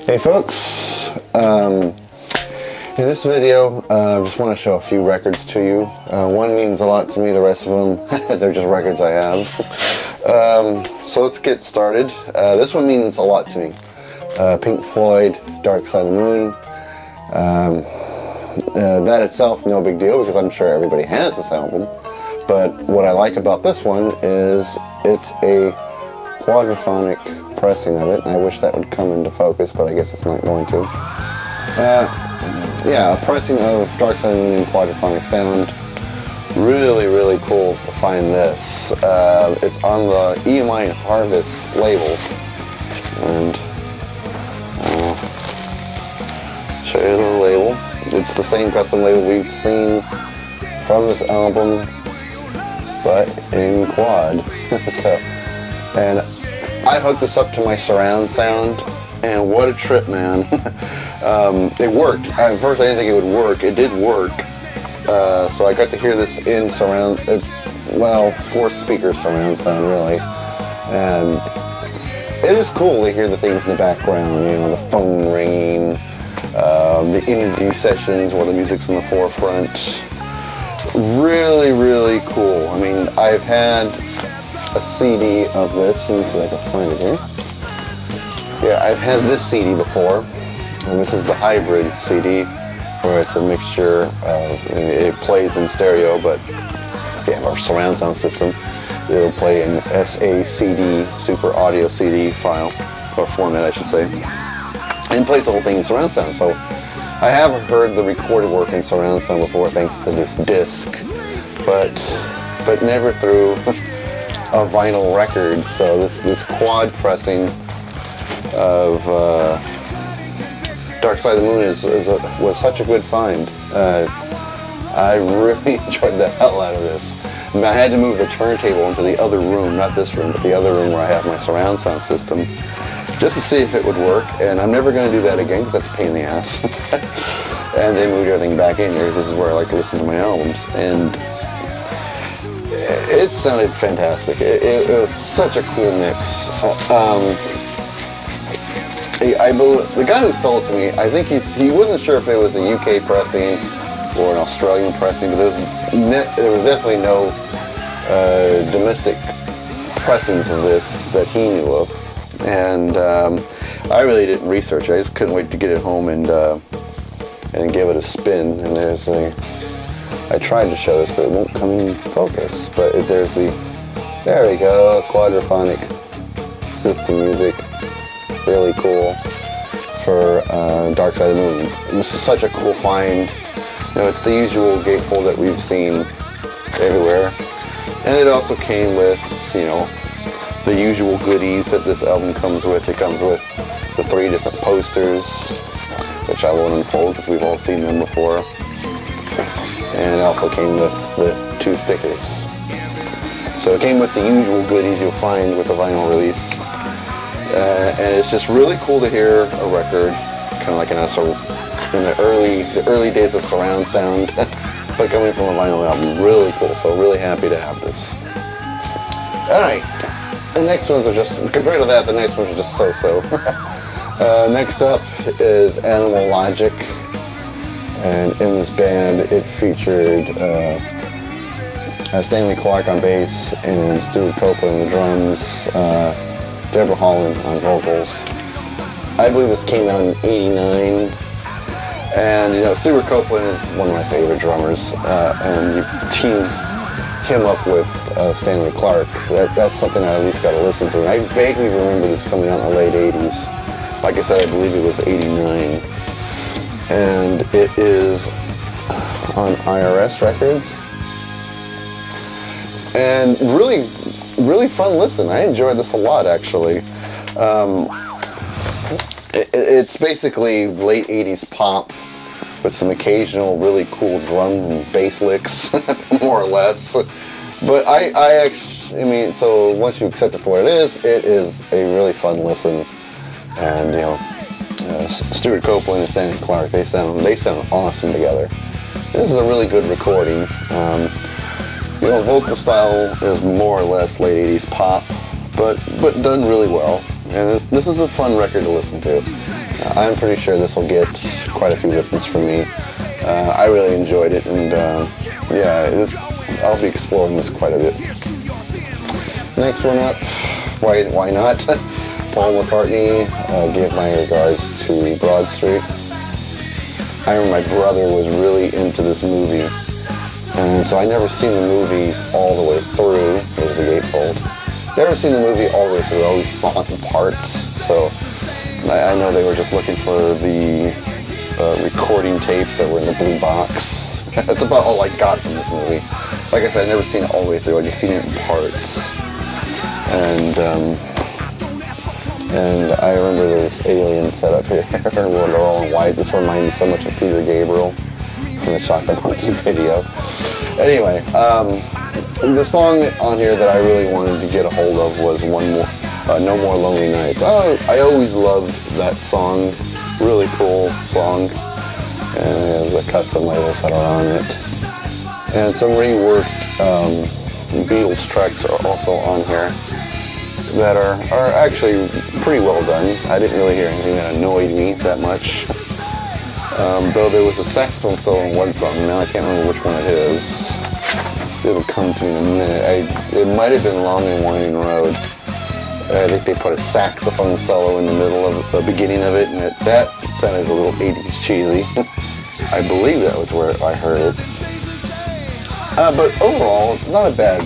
Hey folks, in this video I just want to show a few records to you. One means a lot to me, the rest of them, they're just records I have. So let's get started. This one means a lot to me. Pink Floyd, Dark Side of the Moon. That itself, no big deal because I'm sure everybody has this album. But what I like about this one is it's a quadraphonic pressing of it. I wish that would come into focus, but I guess it's not going to. Yeah, a pressing of Dark Side of the Moon in quadraphonic sound. Really, really cool to find this. It's on the EMI and Harvest label. And show you the label. It's the same custom label we've seen from this album, but in quad. And I hooked this up to my surround sound, and what a trip, man. It worked. At first I didn't think it would work. It did work. So I got to hear this in surround, well, 4-speaker surround sound, really. And it is cool to hear the things in the background, you know, the phone ringing, the interview sessions where the music's in the forefront. Really, really cool. I mean, I've had a CD of this. Let me see if I can find it here. Yeah, I've had this CD before, and this is the hybrid CD, where it's a mixture of, it plays in stereo, but if you have our surround sound system, it'll play in SACD, Super Audio CD file, or format I should say, and plays the whole thing in surround sound. So I have heard the recorded work in surround sound before thanks to this disc, but never through a vinyl record. So this quad pressing of Dark Side of the Moon was such a good find. I really enjoyed the hell out of this. I mean, I had to move the turntable into the other room, not this room, but the other room where I have my surround sound system, just to see if it would work. And I'm never going to do that again because that's a pain in the ass. And then moved everything back in here because this is where I like to listen to my albums. And it sounded fantastic. It was such a cool mix. I believe the guy who sold it to me, I think he wasn't sure if it was a UK pressing or an Australian pressing, but there was definitely no domestic pressings of this that he knew of. And I really didn't research it. I just couldn't wait to get it home and give it a spin. And there's I tried to show this, but it won't come in focus. But there we go, quadraphonic system music. Really cool for Dark Side of the Moon. This is such a cool find. You know, it's the usual gatefold that we've seen everywhere. And it also came with, you know, the usual goodies that this album comes with. It comes with the 3 different posters, which I won't unfold because we've all seen them before. And it also came with the 2 stickers. So it came with the usual goodies you'll find with a vinyl release. And it's just really cool to hear a record, kind of like in the early days of surround sound, but coming from a vinyl album. Really cool. So really happy to have this. All right. The next ones are just, compared to that, the next ones are just so-so. Next up is Animal Logic, and in this band it featured Stanley Clarke on bass and Stewart Copeland on the drums, Deborah Holland on vocals. I believe this came out in '89, and you know, Stewart Copeland is one of my favorite drummers, and you team him up with Stanley Clarke. That's something I at least got to listen to. And I vaguely remember this coming out in the late 80s. Like I said, I believe it was '89. And it is on IRS Records. And really, really fun listen. I enjoyed this a lot, actually. It's basically late 80s pop with some occasional really cool drum and bass licks, more or less. But I mean, so once you accept it for what it is a really fun listen. And you know, Stewart Copeland and Stanley Clarke, they sound awesome together. This is a really good recording. You know, vocal style is more or less late 80s pop, but done really well. And this is a fun record to listen to. I'm pretty sure this will get quite a few listens from me. I really enjoyed it, and yeah, I'll be exploring this quite a bit. Next one up, why not? Paul McCartney, Give My Regards to Broad Street. I remember my brother was really into this movie, and so I never seen the movie all the way through. There's the gatefold. Never seen the movie all the way through. I always saw it in parts, so I know they were just looking for the recording tapes that were in the blue box. That's about all I got from this movie. Like I said, I never seen it all the way through. I just seen it in parts. And I remember this alien setup here where they're all in white. This reminded me so much of Peter Gabriel from the Chocolate Monkey video. Anyway, the song on here that I really wanted to get a hold of was No More Lonely Nights. I always loved that song. Really cool song. And the custom labels that are on it. And some reworked Beatles tracks are also on here that are actually pretty well done. I didn't really hear anything that annoyed me that much. Though there was a saxophone solo in one song. Now I can't remember which one it is. It'll come to me in a minute. It might have been Long and Winding Road. I think they put a saxophone solo in the middle of the beginning of it, and that sounded a little 80s cheesy. I believe that was where I heard it. But overall, not a bad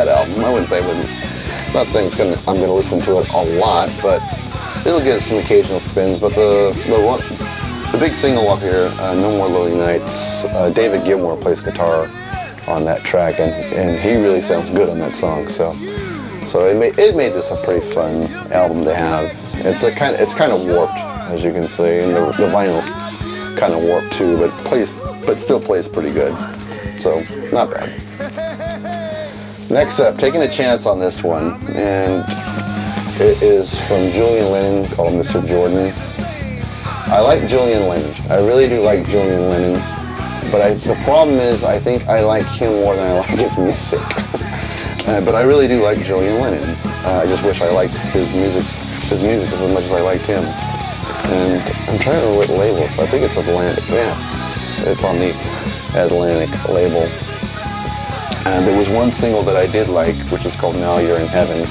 album. I wouldn't say I'm not saying I'm gonna listen to it a lot, but it'll get some occasional spins. But the big single up here, No More Lonely Nights, David Gilmour plays guitar on that track, and he really sounds good on that song. So it made this a pretty fun album to have. It's kind of warped, as you can see, and the vinyl's kind of warped too, but still plays pretty good. So not bad. Next up, taking a chance on this one, and it is from Julian Lennon, called Mr. Jordan. I like Julian Lennon. I really do like Julian Lennon, but the problem is I think I like him more than I like his music. But I really do like Julian Lennon. I just wish I liked his music as much as I liked him. And I'm trying to remember what label. I think it's Atlantic. Yes, it's on the Atlantic label. And there was one single that I did like, which is called Now You're in Heaven.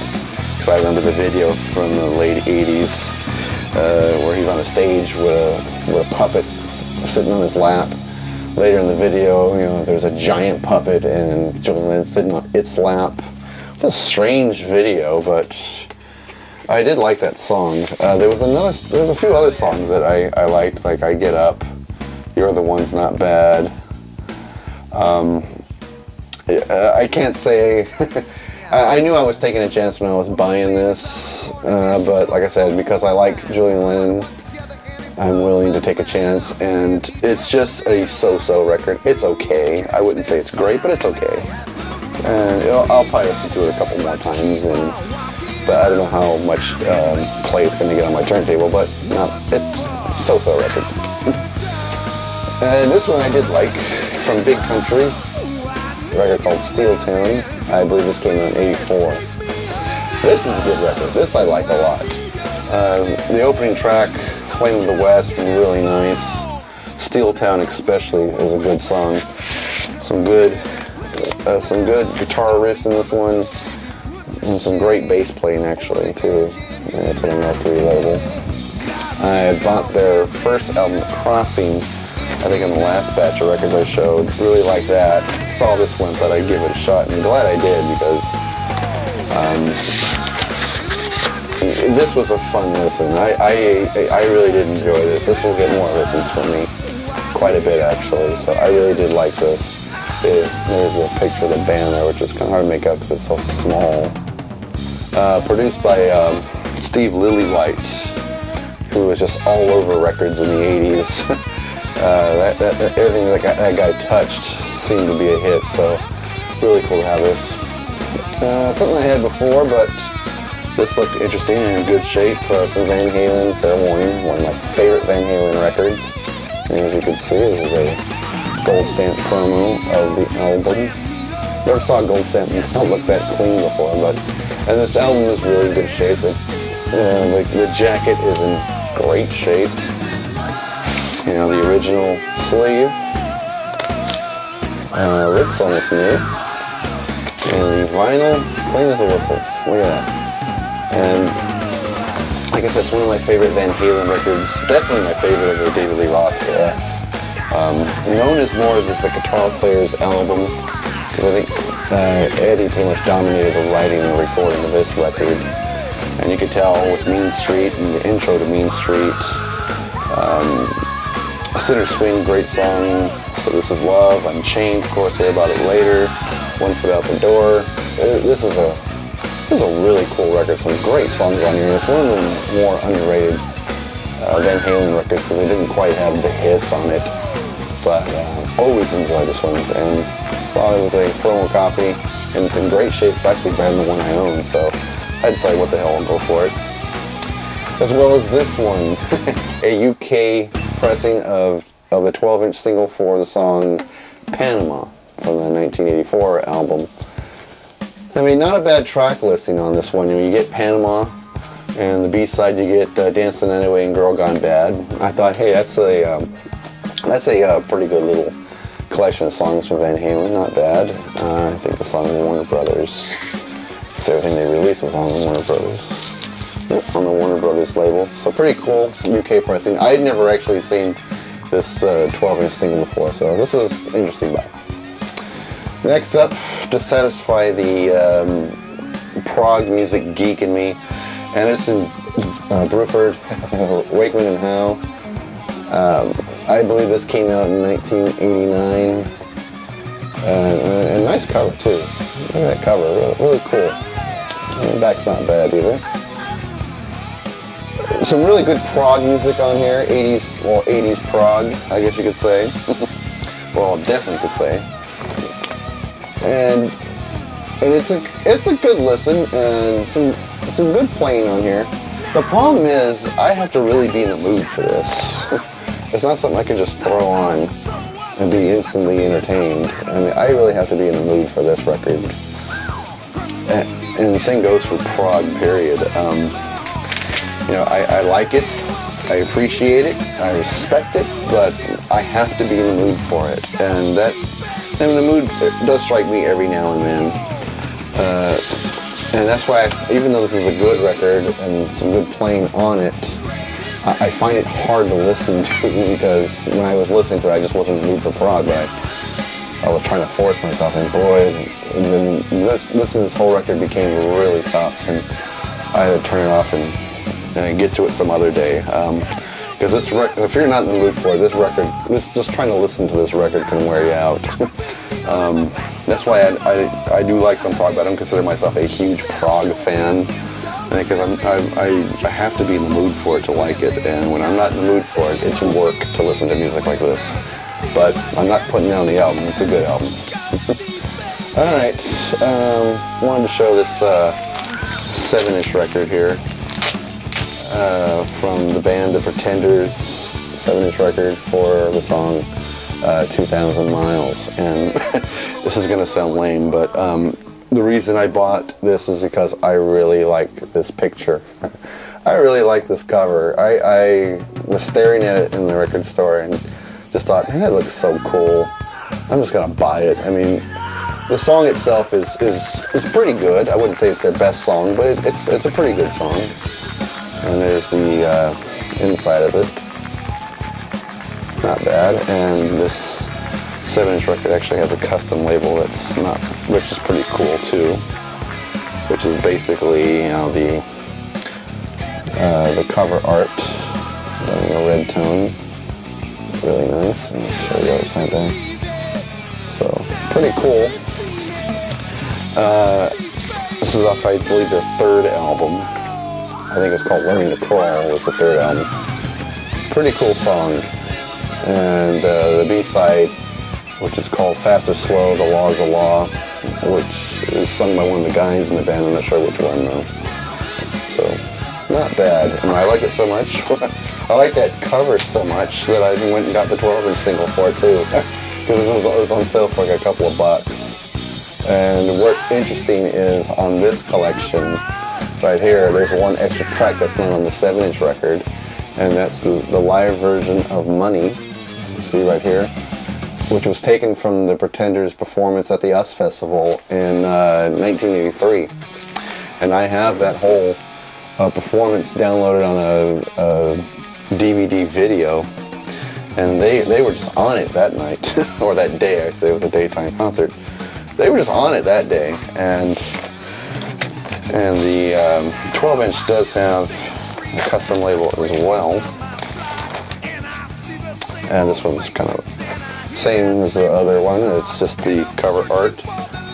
Because I remember the video from the late 80s where he's on a stage with a puppet sitting on his lap. Later in the video, there's a giant puppet and Julian Lennon sitting on its lap. It was a strange video, but I did like that song. There was a few other songs that I liked, like I Get Up, You're the One's Not Bad. I can't say. I knew I was taking a chance when I was buying this, but like I said, because I like Julian Lennon, I'm willing to take a chance, and it's just a so-so record. It's okay. I wouldn't say it's great, but it's okay. And I'll probably listen to it a couple more times, but I don't know how much play it's going to get on my turntable, but no, it's a so-so record. And this one I did like, from Big Country, a record called Steel Town. I believe this came out in '84. This is a good record. This I like a lot. The opening track, Flame of the West, really nice. Steel Town especially is a good song. Some good guitar riffs in this one, and some great bass playing actually too. And it's on a Mercury label. I had bought their first album, Crossing, I think in the last batch of records I showed. Really liked that. Saw this one, thought I'd give it a shot, and I'm glad I did, because this was a fun listen. I really did enjoy this. This will get more listens from me, quite a bit actually. So I really did like this. There's a picture of the band there, which is kind of hard to make out because it's so small. Produced by Steve Lillywhite, who was just all over records in the 80s. Everything that guy touched seemed to be a hit, so really cool to have this. Something I had before, but this looked interesting and in good shape for Van Halen, Fair Warning, one of my favorite Van Halen records. And as you can see, this is a gold stamp promo of the album. Never saw a gold stamp look that clean before, and this album is really in good shape. The jacket is in great shape. You know, the original sleeve. Licks on this new. And the vinyl, clean as a whistle. Look at that. And I guess that's one of my favorite Van Halen records. Definitely my favorite of the David Lee Roth era. Known as more as the Guitar Player's album, because I think Eddie pretty much dominated the writing and recording of this record. And you could tell with Mean Street and the intro to Mean Street. Center Swing, great song. So This Is Love, Unchained, of course, hear about it later. One Foot Out the Door. This is a really cool record. Some great songs on here. It's one of the more underrated Van Halen records because they didn't quite have the hits on it. But always enjoyed this one. And saw it was a promo copy, and it's in great shape. It's actually better than the one I own, so I decided what the hell, I'll go for it. As well as this one, a UK pressing of a 12-inch single for the song Panama from the 1984 album. I mean, not a bad track listing on this one. You get Panama, and the B-side you get Dancing Anyway and Girl Gone Bad. I thought, hey, that's a pretty good little collection of songs from Van Halen. Not bad. I think the song Warner Brothers. So everything they released was on the Warner Brothers. Yep, on the Warner Brothers label. So pretty cool UK pressing. I had never actually seen this 12-inch single before, so this was interesting. Next up, to satisfy the prog music geek in me, Anderson, Bruford, Wakeman and Howe. I believe this came out in 1989. And nice cover too. Look at that cover, really cool. And the back's not bad either. Some really good prog music on here. 80s prog, I guess you could say. Well, definitely could say. And it's a good listen and some good playing on here. The problem is I have to really be in the mood for this. It's not something I can just throw on and be instantly entertained. I mean, I really have to be in the mood for this record. And the same goes for prog, period. You know, I like it, I appreciate it, I respect it, but I have to be in the mood for it. And the mood does strike me every now and then. And that's why, even though this is a good record and some good playing on it, I find it hard to listen to because when I was listening to it, I just wasn't in the mood for prog, but I was trying to force myself, and boy, and then listening to this whole record became really tough, and I had to turn it off and get to it some other day. Because this record, if you're not in the mood for it, this record, just trying to listen to this record can wear you out. That's why I do like some prog, but I don't consider myself a huge prog fan. Because I have to be in the mood for it to like it, and when I'm not in the mood for it, it's work to listen to music like this. But I'm not putting down the album, it's a good album. Alright, wanted to show this 7-inch record here from the band The Pretenders, 7-inch record for the song 2,000 Miles. And this is going to sound lame, but the reason I bought this is because I really like this picture. I really like this cover. I was staring at it in the record store and just thought, man, that looks so cool. I'm just gonna buy it. I mean, the song itself is pretty good. I wouldn't say it's their best song, but it's a pretty good song. And there's the inside of it. Not bad. And this 7-inch record actually has a custom label which is pretty cool too. Which is basically, you know, the cover art in a red tone. Really nice. And I'll show you the other side there. So pretty cool. This is off, I believe, their 3rd album. I think it's called Learning to Crawl was the 3rd album. Pretty cool song. And the B-side, which is called Fast or Slow, The Law's a Law, which is sung by one of the guys in the band. I'm not sure which one though. So, not bad. And I like it so much. I like that cover so much that I went and got the 12-inch single for it too. Because it was on sale for like a couple of bucks. And what's interesting is on this collection, right here, there's one extra track that's not on the 7-inch record, and that's the live version of Money, you see right here, which was taken from the Pretenders' performance at the US Festival in 1983. And I have that whole performance downloaded on a DVD video, and they were just on it that night, or that day actually, it was a daytime concert. They were just on it that day, and the 12-inch does have a custom label as well. And this one's kind of same as the other one, it's just the cover art,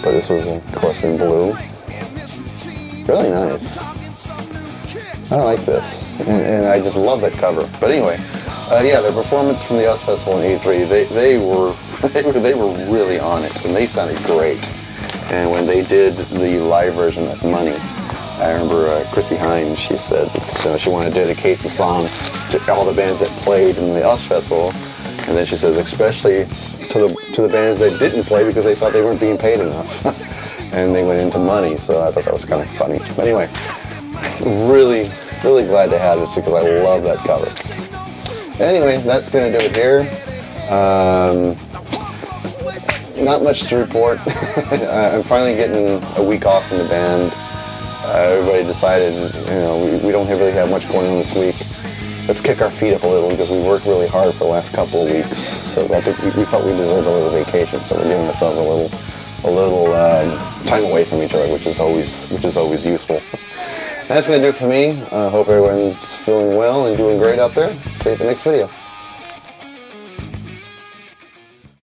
but this was of course in blue. Really nice. I like this, and I just love that cover. But anyway, yeah, their performance from the US Festival in '83, they were really on it, and they sounded great. And when they did the live version of Money, I remember Chrissie Hynde, she said she wanted to dedicate the song to all the bands that played in the US Festival, and then she says especially to the bands that didn't play because they thought they weren't being paid enough, and they went into Money. So I thought that was kind of funny. But anyway, really glad to have this because I love that cover. Anyway, that's going to do it here. Not much to report. I'm finally getting a week off from the band. Everybody decided, we don't really have much going on this week. Let's kick our feet up a little because we worked really hard for the last couple of weeks. So I think we felt we deserved a little vacation. So we're giving ourselves a little time away from each other, which is always useful. That's going to do it for me. I hope everyone's feeling well and doing great out there. See you at the next video.